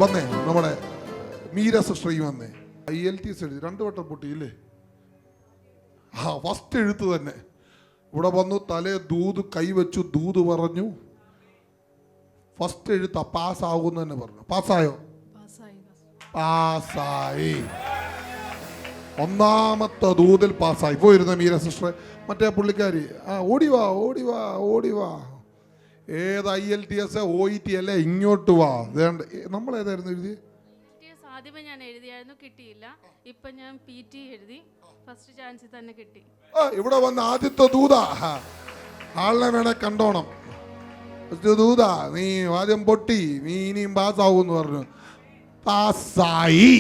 വന്നേ, നമ്മുടെ മീര സിസ്റ്റർ വന്നേ. IELTS എഴുതി 2 വട്ടം പൊട്ടിയില്ലേ? ഫസ്റ്റ് എഴുത്ത് തന്നെ ഇവിടെ വന്നു. തലേ ദൂത് കൈവച്ചു, ദൂത് പറഞ്ഞു. ഫസ്റ്റ് എഴുത്ത പാസ്സാകുമെന്ന് തന്നെ പറഞ്ഞു. പാസ്സായോ? പാസ്സായി. ഒന്നാമത്തെ ദൂതിൽ പാസ്സായി. പോയിരുന്ന മീര സിസ്റ്റർ. മറ്റേ പുള്ളിക്കാരി ഓടിവാ ഓടിവാ ഓടിവാ. ഏത് IELTS OET അല്ലേ, ഇങ്ങോട്ട് വാ. നമ്മൾ ഏതായിരുന്നു എഴുതി? ആദ്യമേ ഞാൻ എഴുതിയായിരുന്നു, കിട്ടിയില്ല. ഇപ്പൊ ഞാൻ PT എഴുതി, ഫസ്റ്റ് ചാൻസിൽ തന്നെ കിട്ടി. ഇവിടെ വന്ന ആദ്യത്തെ ദൂതാ. ആളിനെ വേണേ കണ്ടോണം. ദൂതാ, നീ ആദ്യം പൊട്ടി, നീ ഇനിയും പാസ്സാവൂന്ന് പറഞ്ഞു. പാസ്സായി.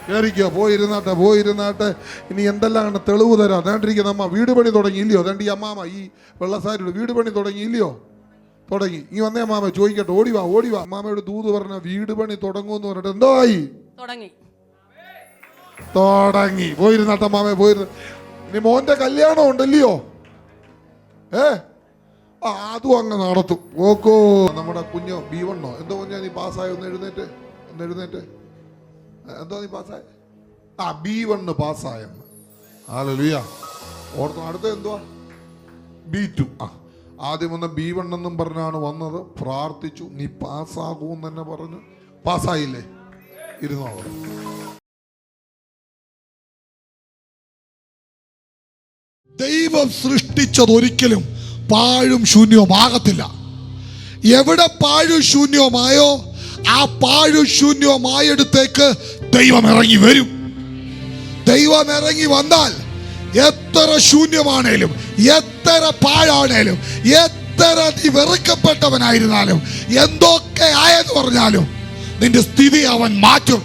കയറിക്കോ, പോയിരുന്നാട്ടെ. ഇനി എന്തെല്ലാം കണ്ട തെളിവ് തരാം. വേണ്ടിരിക്കുന്ന അമ്മ വീട് പണി തുടങ്ങിയില്ലയോ? വേണ്ട ഈ അമ്മാമ ഈ വെള്ളസാരിയുടെ വീട് പണി തുടങ്ങിയില്ലയോ? തുടങ്ങി. ഈ വന്നേ അമ്മാമ ചോദിക്കട്ടെ. ഓടിവാ ഓടിവാ. അമ്മാമയോട് ദൂത് പറഞ്ഞ വീട് പണി തുടങ്ങുമെന്ന് പറഞ്ഞിട്ട് എന്തോ ആയി? തുടങ്ങി. പോയിരുന്നാട്ടെ അമ്മാമ, പോയിരുന്നു. ഇനി മോന്റെ കല്യാണം ഉണ്ടല്ലയോ? അതും അങ്ങ് നടത്തും. ഓക്കോ, നമ്മുടെ കുഞ്ഞോ B1 എന്തോ കുഞ്ഞാ നീ പാസ്സായി? ഒന്ന് എഴുന്നേറ്റ്. എന്തോ നീ പാസ്സായ? B1 പാസ്സായെന്ന്. ഹല്ലേലൂയ. ഓർത്തോ. അടുത്ത എന്തുവാ? B2. ആദ്യം വന്ന് B1 എന്നും പറഞ്ഞാണ് വന്നത്. പ്രാർത്ഥിച്ചു, നീ പാസ്സാകൂന്ന് തന്നെ പറഞ്ഞു. പാസ്സായില്ലേ? ഇരുന്നോ. ദൈവം സൃഷ്ടിച്ചത് ഒരിക്കലും പാഴും ശൂന്യവുമാകത്തില്ല. എവിടെ പാഴും ശൂന്യവുമായോ ആ പാഴും ശൂന്യവുമായടുത്തേക്ക് ദൈവം ഇറങ്ങി വരും. ദൈവം ഇറങ്ങി വന്നാൽ എത്ര ശൂന്യമാണേലും, എത്ര പാഴാണേലും, എത്ര നീ വെറുക്കപ്പെട്ടവനായിരുന്നാലും, എന്തൊക്കെ ആയെന്ന് പറഞ്ഞാലും നിന്റെ സ്ഥിതി അവൻ മാറ്റും.